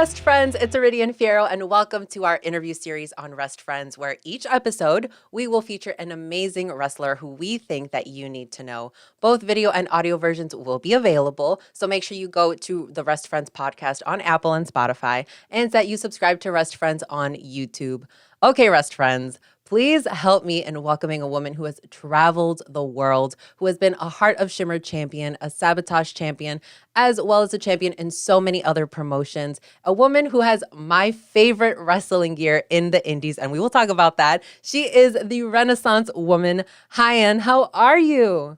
Rest Friends, it's Iridian Fierro, and welcome to our interview series on Rest Friends, where each episode we will feature an amazing wrestler who we think that you need to know. Both video and audio versions will be available, so make sure you go to the Rest Friends podcast on Apple and Spotify, and that you subscribe to Rest Friends on YouTube. Okay, Rest Friends, please help me in welcoming a woman who has traveled the world, who has been a Heart of Shimmer champion, a Sabotage champion, as well as a champion in so many other promotions. A woman who has my favorite wrestling gear in the indies, and we will talk about that. She is the Renaissance woman, HYAN. How are you?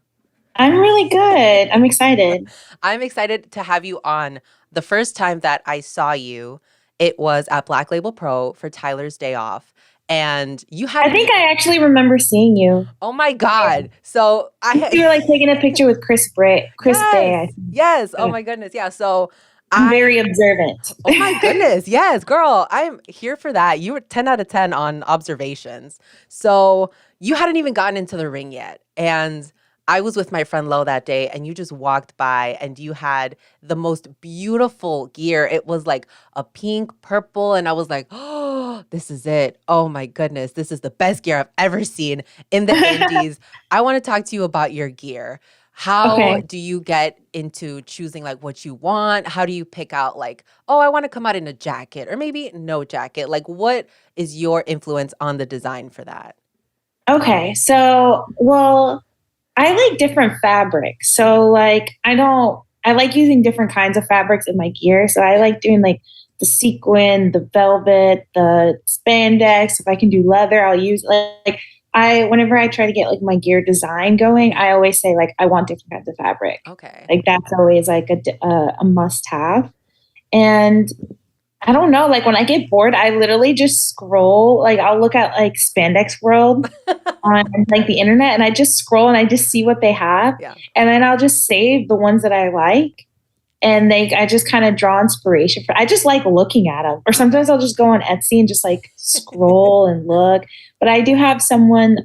I'm really good. I'm excited. I'm excited to have you on. The first time that I saw you, it was at Black Label Pro for Tyler's Day Off. And you had I think I actually remember seeing you. Oh my God. So You were like taking a picture with Chris Bay. Yes. Oh my goodness. Yeah. So I'm very observant. Oh my goodness. Yes, girl. I'm here for that. You were 10 out of 10 on observations. So you hadn't even gotten into the ring yet. And I was with my friend Lo that day, and you just walked by and you had the most beautiful gear. It was like a pink, purple, and I was like, oh, this is it. Oh my goodness. This is the best gear I've ever seen in the indies. I want to talk to you about your gear. How do you get into choosing like what you want? How do you pick out like, oh, I want to come out in a jacket or maybe no jacket? Like, what is your influence on the design for that? Okay. So, I like different fabrics. So like, I like using different kinds of fabrics in my gear. So I like doing like the sequin, the velvet, the spandex. If I can do leather, I'll use whenever I try to get like my gear design going, I always say like, I want different kinds of fabric. Okay. Like that's always like a must have. And I don't know, like when I get bored, I literally just scroll, like I'll look at like Spandex World on like the internet and I just scroll and I just see what they have. Yeah. And then I'll just save the ones that I like. And I just kind of draw inspiration I just like looking at them. Or sometimes I'll just go on Etsy and just like scroll and look. But I do have someone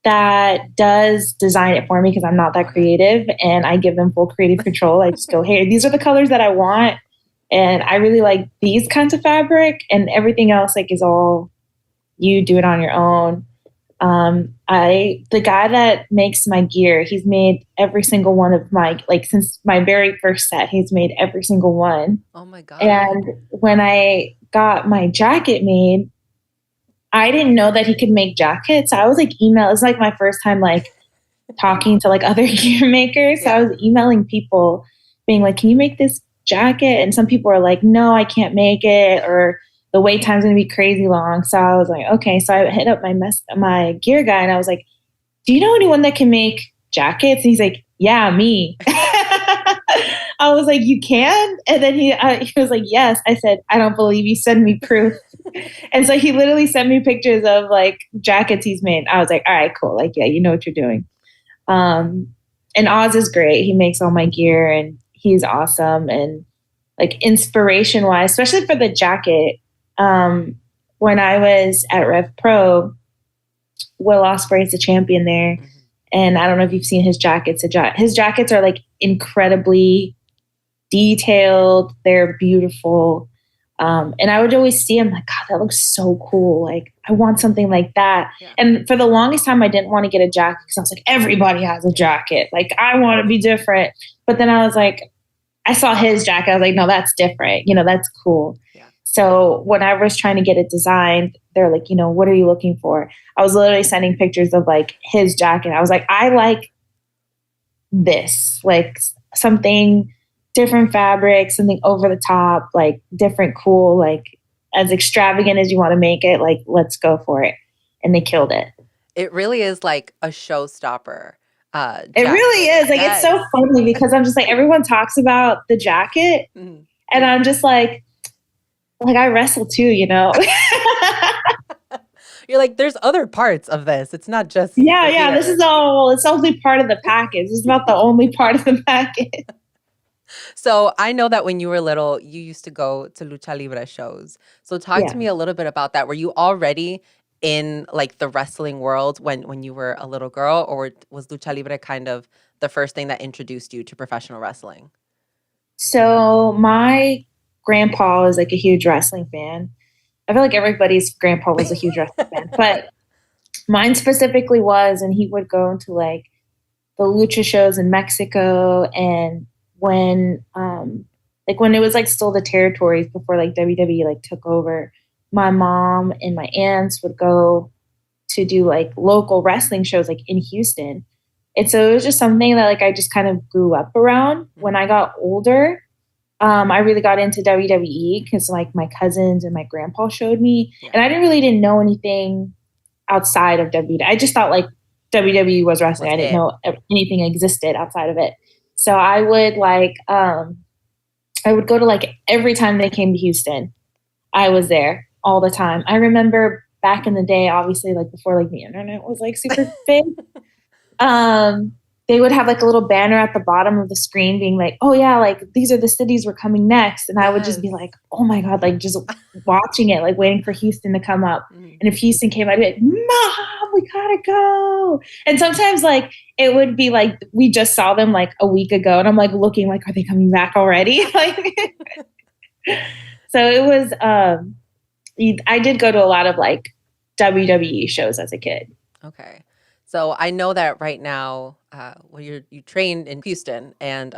that does design it for me because I'm not that creative and I give them full creative control. I just go, hey, these are the colors that I want. And I really like these kinds of fabric, and everything else like is all you do it on your own. The guy that makes my gear, he's made every single one of my, like since my very first set, he's made every single one. Oh my God. And when I got my jacket made, I didn't know that he could make jackets. I was like it's like my first time like talking to like other gear makers. So I was emailing people being like, can you make this jacket? And some people are like, no, I can't make it, or the wait time's gonna be crazy long. So I was like, okay. So I hit up my gear guy and I was like, do you know anyone that can make jackets? And he's like, yeah, me. I was like, you can? And then he was like, yes. I said, I don't believe you. Send me proof. And so he literally sent me pictures of like jackets he's made. I was like, all right, cool. Like, yeah, you know what you're doing. And Oz is great. He makes all my gear and he's awesome. And like inspiration wise, especially for the jacket, when I was at Rev Pro, Will Ospreay is the champion there. Mm-hmm. And I don't know if you've seen his jackets. His jackets are like incredibly detailed. They're beautiful. And I would always see him like, God, that looks so cool. Like I want something like that. Yeah. And for the longest time, I didn't want to get a jacket because I was like, everybody has a jacket. Like I want to be different. But then I was like, I saw his jacket. I was like, no, that's different. You know, that's cool. Yeah. So when I was trying to get it designed, they're like, you know, what are you looking for? I was literally sending pictures of like his jacket. I was like, I like this, like something different fabric, something over the top, like different, cool, like as extravagant as you want to make it, like let's go for it. And they killed it. It really is like a showstopper. It really is. Like, It's so funny because I'm just like, everyone talks about the jacket and I'm just like I wrestle too, you know? You're like, there's other parts of this. It's not just. Yeah. This is it's only part of the package. It's not the only part of the package. So I know that when you were little, you used to go to Lucha Libre shows. So talk to me a little bit about that. Were you already in like the wrestling world when you were a little girl, or was Lucha Libre kind of the first thing that introduced you to professional wrestling? So my grandpa is like a huge wrestling fan. I feel like everybody's grandpa was a huge wrestling fan, but mine specifically was, and he would go to like the lucha shows in Mexico, and when it was like still the territories before like WWE like took over, my mom and my aunts would go to do like local wrestling shows like in Houston. And so it was just something that like I just kind of grew up around. When I got older, I really got into WWE because like my cousins and my grandpa showed me, and I didn't know anything outside of WWE. I just thought like WWE was wrestling. I didn't know anything existed outside of it. So I would I would go to like every time they came to Houston. I was there all the time. I remember back in the day, obviously like before like the internet was like super big. They would have like a little banner at the bottom of the screen being like, oh yeah, like these are the cities we're coming next. And I would just be like, oh my God, like just watching it, like waiting for Houston to come up. And if Houston came, I'd be like, Mom, we gotta go. And sometimes like it would be like, we just saw them like a week ago. And I'm like looking like, are they coming back already? Like, so it was, I did go to a lot of like WWE shows as a kid. Okay. So I know that right now, you trained in Houston and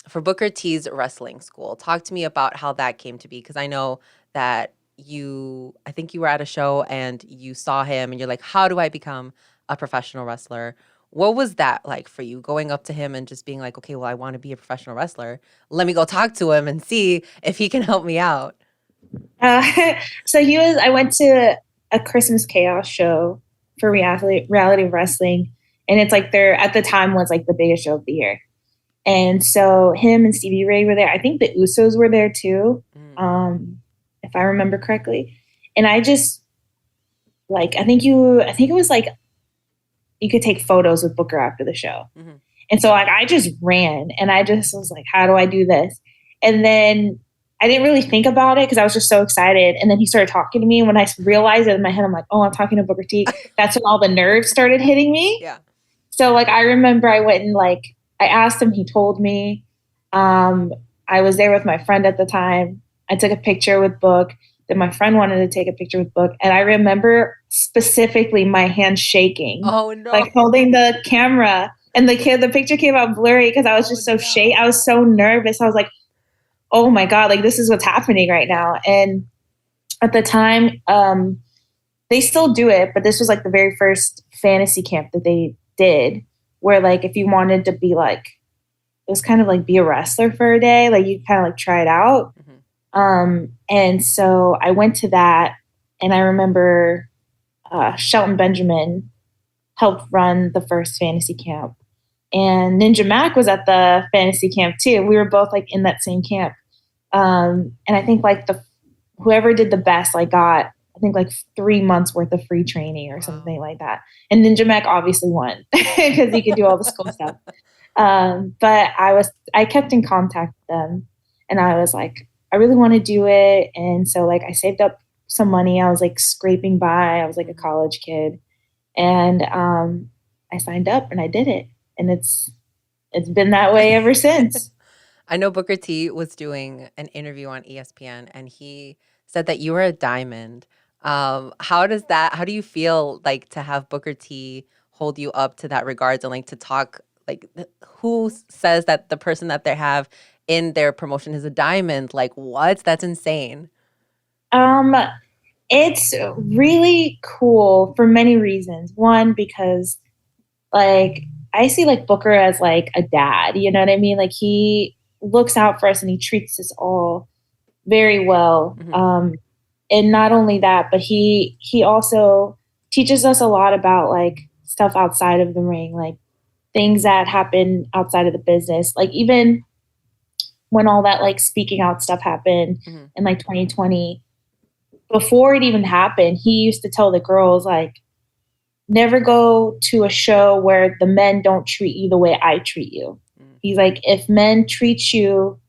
for Booker T's wrestling school. Talk to me about how that came to be, because I know that I think you were at a show and you saw him and you're like, how do I become a professional wrestler? What was that like for you, going up to him and just being like, okay, well, I want to be a professional wrestler. Let me go talk to him and see if he can help me out. So I went to a Christmas Chaos show for reality wrestling. And it's like at the time was like the biggest show of the year. And so him and Stevie Ray were there. I think the Usos were there too, if I remember correctly. And I just like, I think it was like, you could take photos with Booker after the show. And so like, I just ran and I just was like, how do I do this? And then I didn't really think about it because I was just so excited. And then he started talking to me. And when I realized it in my head, I'm like, oh, I'm talking to Booker T. That's when all the nerves started hitting me. Yeah. So like, I remember I went and like, I asked him, he told me. I was there with my friend at the time. I took a picture with Book. Then my friend wanted to take a picture with Book. And I remember specifically my hand shaking. Oh no. Like holding the camera. And the picture came out blurry because I was just I was so nervous. I was like, oh my God, like this is what's happening right now. And at the time, they still do it, but this was like the very first fantasy camp that they did, where like if you wanted to be like, it was kind of like be a wrestler for a day, like you kind of like try it out. And so I went to that, and I remember Shelton Benjamin helped run the first fantasy camp. And Ninja Mac was at the fantasy camp too. We were both like in that same camp. And I think like whoever did the best, like got, I think like 3 months worth of free training or something like that. And Ninja Mac obviously won because he could do all the school stuff. But I kept in contact with them, and I was like, I really want to do it. And so like I saved up some money. I was like scraping by. I was like a college kid, and I signed up and I did it. And it's been that way ever since. I know Booker T was doing an interview on ESPN, and he said that you were a diamond. How do you feel like to have Booker T hold you up to that regards, and like to talk, like who says that the person that they have in their promotion is a diamond? Like what? That's insane. It's really cool for many reasons. One, because like I see like Booker as like a dad, you know what I mean? Like he looks out for us and he treats us all very well. And not only that, but he also teaches us a lot about like stuff outside of the ring, like things that happen outside of the business. Like even when all that like speaking out stuff happened in like 2020, before it even happened, he used to tell the girls like, never go to a show where the men don't treat you the way I treat you. He's like, if men treat you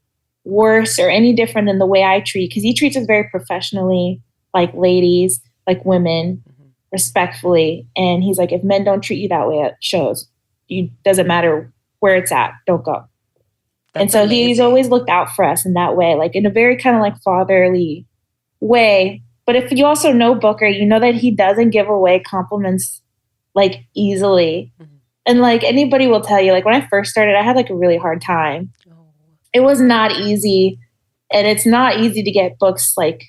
worse or any different than the way I treat, because he treats us very professionally, like ladies, like women, respectfully. And he's like, if men don't treat you that way at shows, doesn't matter where it's at, don't go. And That's so he's always amazing. looked out for us in that way, like in a very kind of like fatherly way. But if you also know Booker, you know that he doesn't give away compliments like easily. Mhm. And like anybody will tell you, like when I first started, I had like a really hard time. Oh. It was not easy. And it's not easy to get books like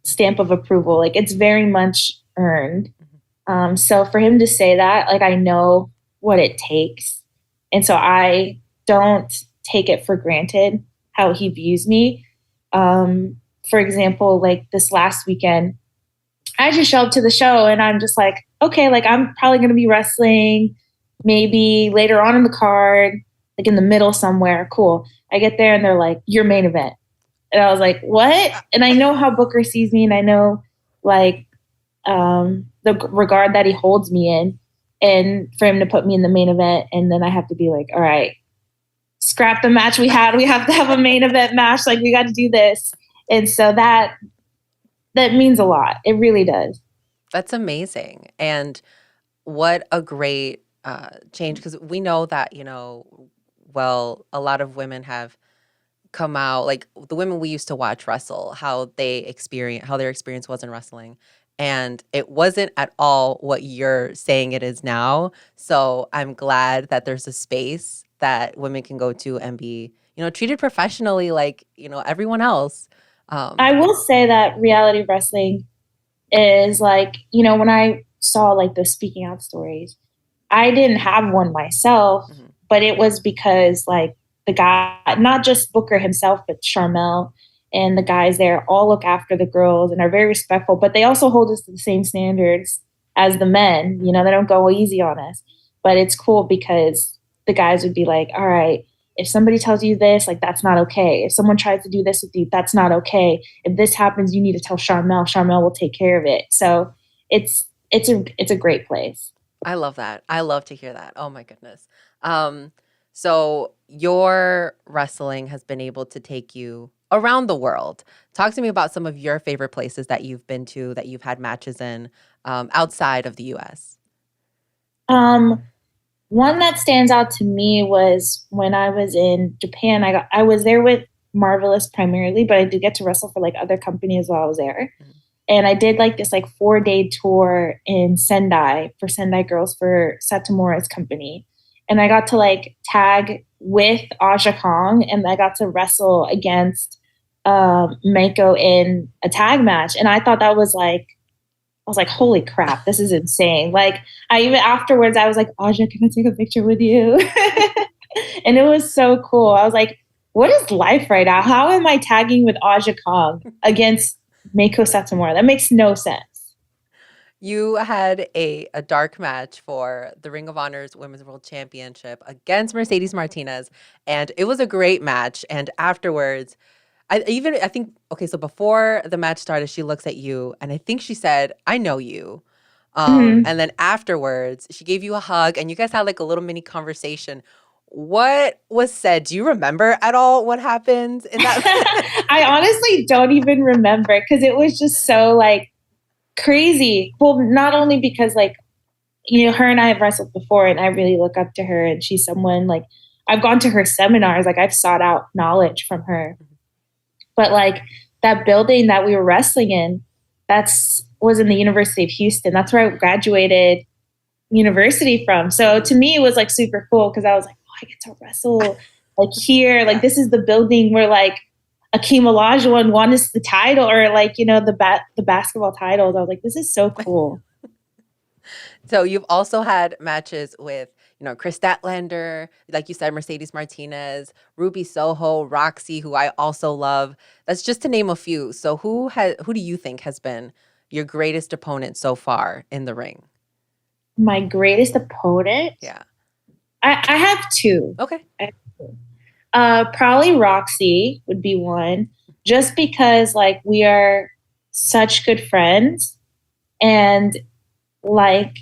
stamp of approval. Like it's very much earned. Mhm. So for him to say that, like I know what it takes. And so I don't take it for granted how he views me. For example, like this last weekend, I just show up to the show and I'm just like, okay, like I'm probably going to be wrestling maybe later on in the card, like in the middle somewhere. Cool. I get there and they're like, your main event. And I was like, what? And I know how Booker sees me and I know like the regard that he holds me in. And for him to put me in the main event and then I have to be like, all right, scrap the match we had. We have to have a main event match. Like we got to do this. And so that means a lot. It really does. That's amazing. And what a great change, because we know that, well, a lot of women have come out, like the women we used to watch wrestle, how their experience was in wrestling. And it wasn't at all what you're saying it is now. So I'm glad that there's a space that women can go to and be, treated professionally like, everyone else. I will say that reality wrestling is like, when I saw like the speaking out stories, I didn't have one myself, Mhm. but it was because like the guy, not just Booker himself, but Charmel and the guys there all look after the girls and are very respectful, but they also hold us to the same standards as the men. They don't go easy on us. But it's cool because the guys would be like, all right, if somebody tells you this, like that's not okay. If someone tries to do this with you, that's not okay. If this happens, you need to tell Charmel. Charmel will take care of it. So it's a great place. I love that. I love to hear that. Oh my goodness. Um, so your wrestling has been able to take you around the world. Talk to me about some of your favorite places that you've been to, that you've had matches in, outside of the US. Um, One that stands out to me was when I was in Japan. I was there with Marvelous primarily, but I did get to wrestle for like other companies while I was there. Mhm. And I did like this like 4-day tour in Sendai for Sendai Girls for Satomura's company. And I got to like tag with Aja Kong and I got to wrestle against Mako in a tag match. And I thought that was like I was like, holy crap, this is insane. Like, I even afterwards, I was like, Aja, can I take a picture with you? And it was so cool. I was like, what is life right now? How am I tagging with Aja Kong against Meiko Satomura? That makes no sense. You had a dark match for the Ring of Honor's Women's World Championship against Mercedes Martinez, and it was a great match. And afterwards, I think, okay, so before the match started, she looks at you and I think she said, "I know you." Mhm. And then afterwards, she gave you a hug and you guys had like a little mini conversation. What was said? Do you remember at all what happened in that? I honestly don't even remember because it was just so like crazy. Well, not only because like her and I have wrestled before, and I really look up to her, and she's someone like I've gone to her seminars, like I've sought out knowledge from her. But like that building that we were wrestling in, that's was in the University of Houston. That's where I graduated university from. So to me, it was like super cool because I was like, oh, I get to wrestle like here. Like Yeah. this is the building where like Akeem Olajuwon won us the title, or like the basketball titles. I was like, this is so cool. So you've also had matches with, Chris Statlander, like you said, Mercedes Martinez, Ruby Soho, Roxy, who I also love. That's just to name a few. So who do you think has been your greatest opponent so far in the ring? My greatest opponent, Yeah. I have two. Okay. Probably Roxy would be one, just because like we are such good friends, and like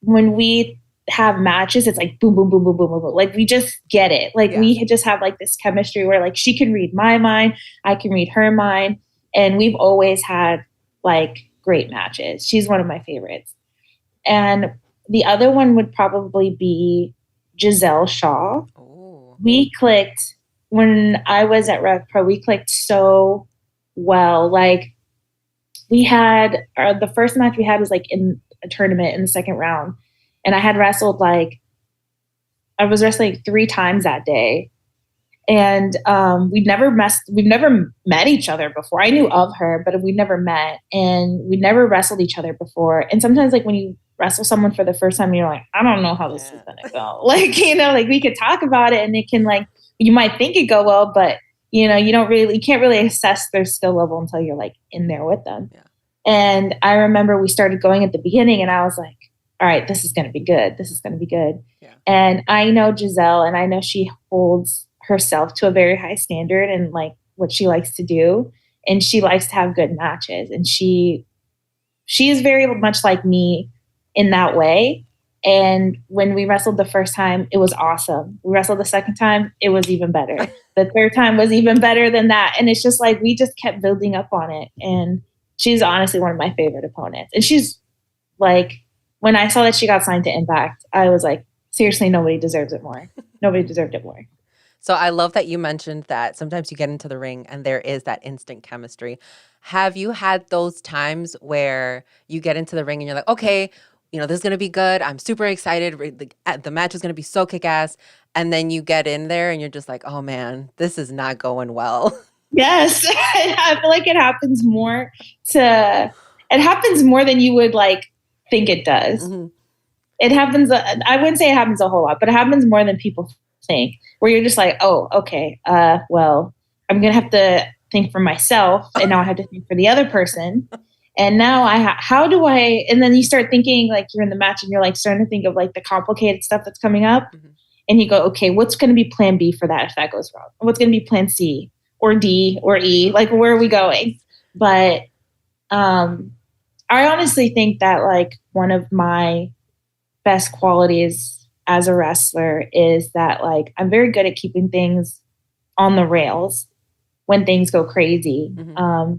when we have matches, it's like boom, boom, boom, boom, boom, boom, boom. Like we just get it. Like Yeah. we just have like this chemistry where like she can read my mind, I can read her mind, and we've always had like great matches. She's one of my favorites. And the other one would probably be Giselle Shaw. Oh. We clicked when I was at Rev Pro, we clicked so well. Like we had the first match we had was like in a tournament in the second round, and I had wrestled like I was wrestling 3 times that day, and we've never met each other before. I knew of her, but we never met, and we never wrestled each other before. And sometimes, like when you wrestle someone for the first time, you're like, I don't know how this is gonna go. Like like we could talk about it, and it can like you might think it go well, but you can't really assess their skill level until you're like in there with them. Yeah. And I remember we started going at the beginning, and I was like, all right, this is gonna be good. This is gonna be good. Yeah. And I know Giselle, and I know she holds herself to a very high standard and like what she likes to do, and she likes to have good matches, and she is very much like me in that way. And when we wrestled the first time, it was awesome. We wrestled the second time, it was even better. The third time was even better than that. And it's just like we just kept building up on it. And she's honestly one of my favorite opponents. And she's like, when I saw that she got signed to Impact, I was like, seriously, nobody deserves it more. Nobody deserved it more. So I love that you mentioned that sometimes you get into the ring and there is that instant chemistry. Have you had those times where you get into the ring and you're like, okay, this is going to be good. I'm super excited. The match is going to be so kick-ass. And then you get in there and you're just like, oh man, this is not going well. Yes. I feel like it happens more than you would like think it does. Mm-hmm. It happens. I wouldn't say it happens a whole lot, but it happens more than people think, where you're just like, oh, okay, well, I'm going to have to think for myself, and now I have to think for the other person. And now how do I, and then you start thinking like you're in the match and you're like starting to think of like the complicated stuff that's coming up. Mm-hmm. And you go, okay, what's going to be plan B for that if that goes wrong? What's going to be plan C or D or E? Like, where are we going? But I honestly think that like one of my best qualities as a wrestler is that like I'm very good at keeping things on the rails when things go crazy. Mm-hmm.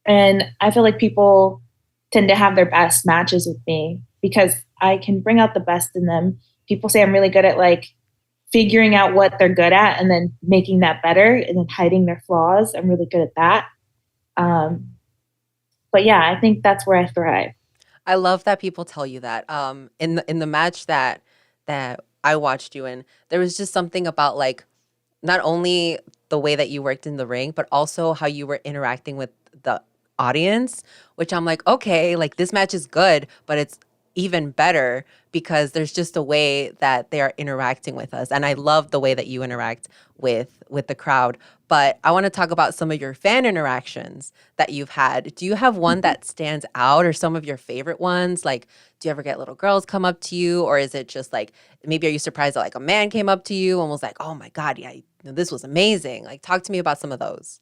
And I feel like people tend to have their best matches with me because I can bring out the best in them. People say I'm really good at like figuring out what they're good at and then making that better and then hiding their flaws. I'm really good at that. But yeah, I think that's where I thrive. I love that people tell you that. In the match that I watched you in, there was just something about like not only the way that you worked in the ring, but also how you were interacting with the audience, which I'm like, okay, like this match is good, but it's even better because there's just a way that they are interacting with us. And I love the way that you interact with the crowd. But I want to talk about some of your fan interactions that you've had. Do you have one that stands out or some of your favorite ones? Like, do you ever get little girls come up to you, or is it just like, maybe are you surprised that like a man came up to you and was like, oh my God, yeah, this was amazing. Like, talk to me about some of those.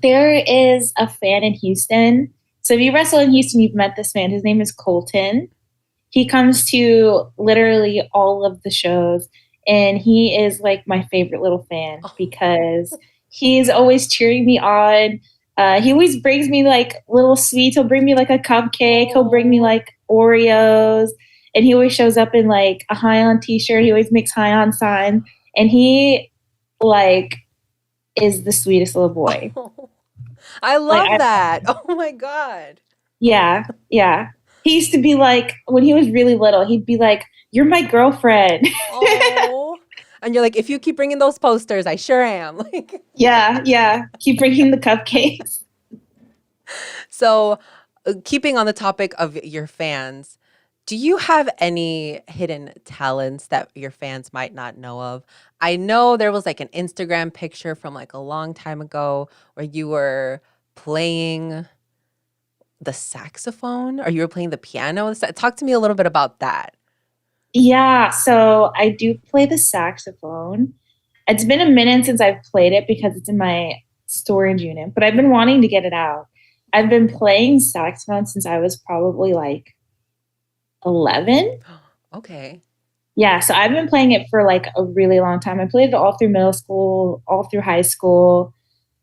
There is a fan in Houston. So if you wrestle in Houston, you've met this man. His name is Colton. He comes to literally all of the shows, and he is like my favorite little fan because he's always cheering me on. He always brings me like little sweets. He'll bring me like a cupcake. He'll bring me like Oreos, and he always shows up in like a HYAN t-shirt. He always makes HYAN signs, and he like is the sweetest little boy. I love that. Oh my God. Yeah. He used to be like, when he was really little, he'd be like, you're my girlfriend. Oh. And you're like, if you keep bringing those posters, I sure am. Like, yeah. Keep bringing the cupcakes. So keeping on the topic of your fans, do you have any hidden talents that your fans might not know of? I know there was like an Instagram picture from like a long time ago where you were playing the saxophone or you were playing the piano. Talk to me a little bit about that. Yeah, so I do play the saxophone. It's been a minute since I've played it because it's in my storage unit, but I've been wanting to get it out. I've been playing saxophone since I was probably like 11. Okay. Yeah, so I've been playing it for like a really long time. I played it all through middle school, all through high school.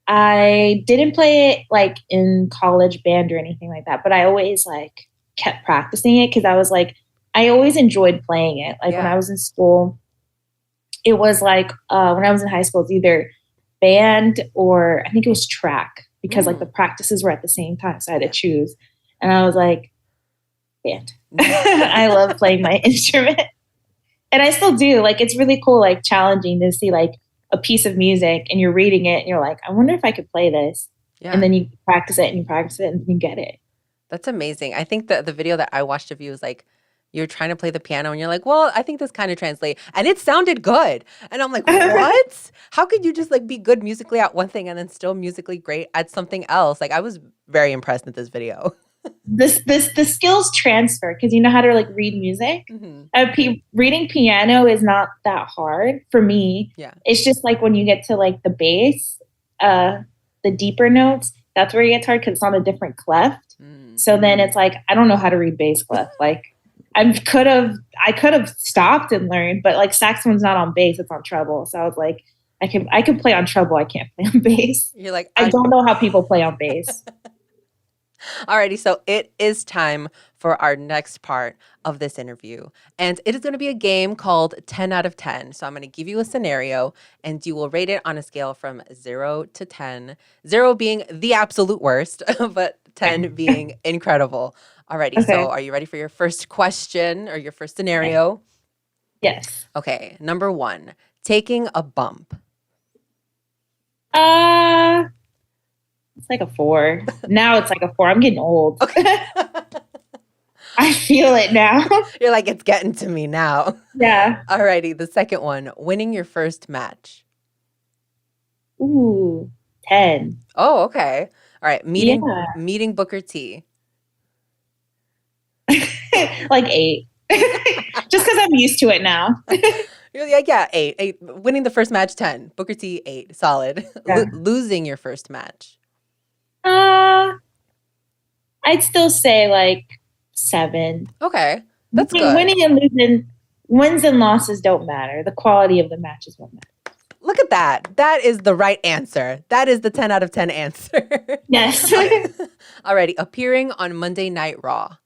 I didn't play it like in college band or anything like that, but I always like kept practicing it because I was like, I always enjoyed playing it. Like when I was in school, it was like when I was in high school, it's either band or I think it was track because like the practices were at the same time. So I had to choose. And I was like, band. I love playing my instrument. And I still do. Like, it's really cool, like challenging to see like a piece of music and you're reading it and you're like, I wonder if I could play this. Yeah. And then you practice it and you practice it and you get it. That's amazing. I think the video that I watched of you was like, you're trying to play the piano and you're like, well, I think this kind of translates. And it sounded good. And I'm like, what? How could you just like be good musically at one thing and then still musically great at something else? Like, I was very impressed with this video. The skills transfer because you know how to like read music. Reading piano is not that hard for me. Yeah. It's just like when you get to like the bass, the deeper notes, that's where it gets hard because it's on a different clef. So then it's like, I don't know how to read bass clef. Like, I could have stopped and learned, but like saxophone's not on bass, it's on treble. So I was like, I can play on treble, I can't play on bass. You're like, I don't know how people play on bass. Alrighty, so it is time for our next part of this interview. And it is going to be a game called 10 out of 10. So I'm going to give you a scenario and you will rate it on a scale from 0 to 10. 0 being the absolute worst, but 10 being incredible. Alrighty, okay. So are you ready for your first question or your first scenario? Yes. Okay, number 1, taking a bump. It's like a 4. Now it's like a 4. I'm getting old. Okay. I feel it now. You're like, it's getting to me now. Yeah. Alrighty, the second one, winning your first match. Ooh, 10. Oh, okay. All right, meeting Booker T. Like 8. Just because I'm used to it now. You're like, yeah, 8. Winning the first match, 10. Booker T, 8. Solid. Yeah. Losing your first match. I'd still say like 7. Okay, that's good. Winning and losing, wins and losses don't matter. The quality of the matches won't matter. Look at that. That is the right answer. That is the 10 out of 10 answer. Yes. Alrighty, appearing on Monday Night Raw.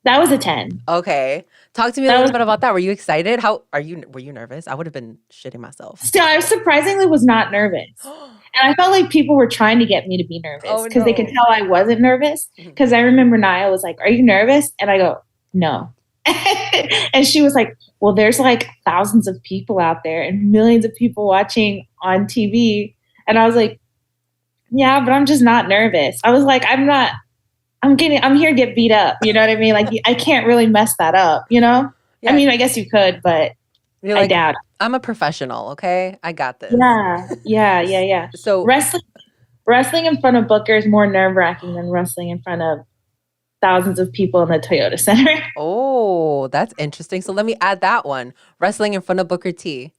That was a 10. Okay. Talk to me a little bit about that. Were you excited? Were you nervous? I would have been shitting myself. So I surprisingly was not nervous. And I felt like people were trying to get me to be nervous because they could tell I wasn't nervous. Because I remember Naya was like, are you nervous? And I go, no. And she was like, well, there's like thousands of people out there and millions of people watching on TV. And I was like, yeah, but I'm just not nervous. I was like, I'm here to get beat up. You know what I mean? Like, I can't really mess that up, you know? Yeah. I mean, I guess you could, but I doubt it. I'm a professional, okay? I got this. Yeah. So wrestling in front of Booker is more nerve-wracking than wrestling in front of thousands of people in the Toyota Center. Oh, that's interesting. So let me add that one. Wrestling in front of Booker T.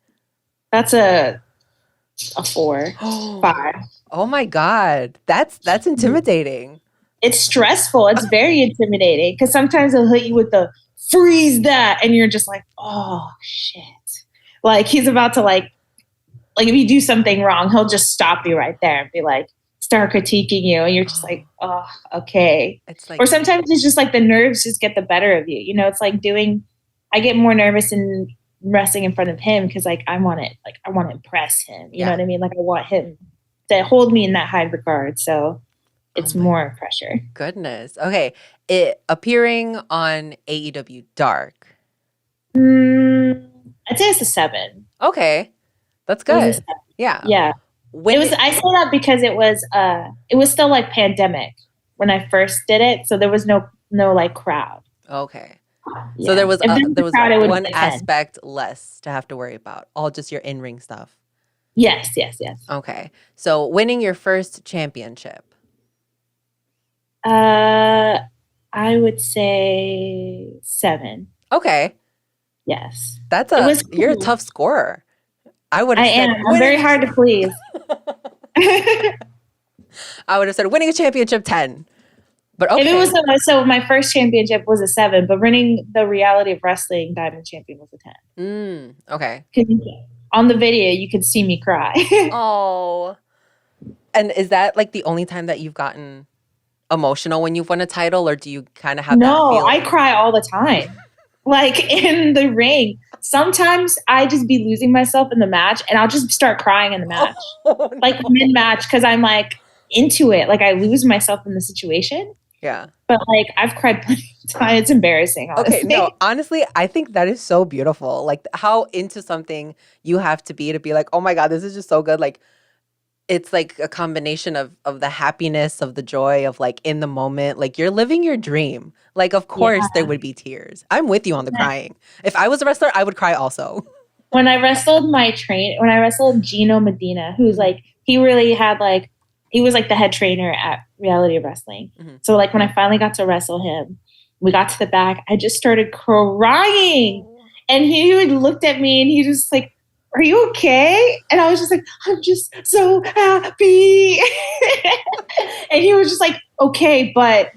That's a 4, 5. Oh my God. That's intimidating. It's stressful. It's very intimidating because sometimes they'll hit you with the freeze that and you're just like, oh shit. Like he's about to like if you do something wrong, he'll just stop you right there and be like, start critiquing you. And you're just like, oh, okay. It's like, or sometimes it's just like the nerves just get the better of you. You know, it's like I get more nervous in wrestling in front of him because like I want to impress him. You know what I mean? Like I want him to hold me in that high regard. So it's more pressure. Goodness. Okay. Appearing on AEW Dark. I'd say it's a 7. Okay. That's good. Yeah. Yeah. I say that because it was still like pandemic when I first did it. So there was no like crowd. Okay. Yeah. So there was one aspect less to have to worry about. All just your in-ring stuff. Yes. Okay. So winning your first championship. I would say 7. Okay. Yes. You're a tough scorer. I am. I'm very hard to please. I would have said winning a championship 10. But okay. If it was so my first championship was a 7, but winning the Reality of Wrestling Diamond Champion was a 10. Okay. On the video, you could see me cry. Oh. And is that like the only time that you've gotten emotional when you've won a title, or do you kind of have that feeling? No, I cry all the time. like in the ring. Sometimes I just be losing myself in the match and I'll just start crying in the match. Oh, Like no. mid-match because I'm like into it. Like I lose myself in the situation. Yeah. But like I've cried plenty of times. It's embarrassing, honestly. Okay, no, honestly, I think that is so beautiful. Like how into something you have to be like, oh my God, this is just so good. Like it's like a combination of the happiness, of the joy, of like in the moment. Like you're living your dream. Like, of Yeah. course there would be tears. I'm with you on the crying. If I was a wrestler, I would cry also. When I wrestled Gino Medina, who's like, he really had like, he was like the head trainer at Reality of Wrestling. Mhm. So like when I finally got to wrestle him, we got to the back, I just started crying. And he looked at me and he just like, are you okay? And I was just like, I'm just so happy. And he was just like, okay, but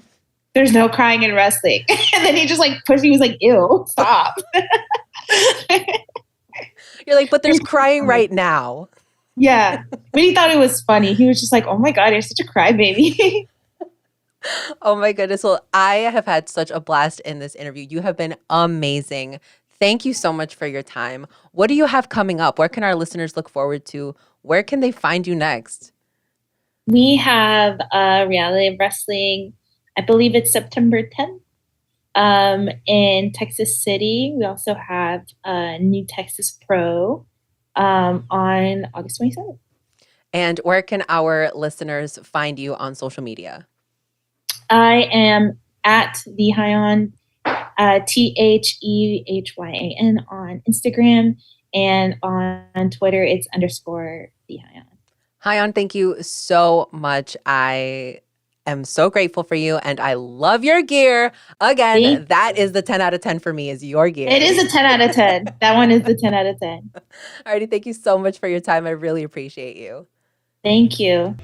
there's no crying in wrestling. And then he just like pushed me, he was like, ew, stop. You're like, but there's crying right now. Yeah. But he thought it was funny. He was just like, oh my God, you're such a crybaby. Oh my goodness. Well, I have had such a blast in this interview. You have been amazing. Thank you so much for your time. What do you have coming up? Where can our listeners look forward to? Where can they find you next? We have Reality of Wrestling, I believe it's September 10th in Texas City. We also have New Texas Pro on August 27th. And where can our listeners find you on social media? I am at the HYAN, THEHYAN on Instagram, and on Twitter it's _ the HYAN. HYAN, thank you so much. I am so grateful for you and I love your gear. Again, that is the 10 out of 10 for me is your gear. It is a 10 out of 10. That one is the 10 out of 10. Alrighty, thank you so much for your time. I really appreciate you. Thank you.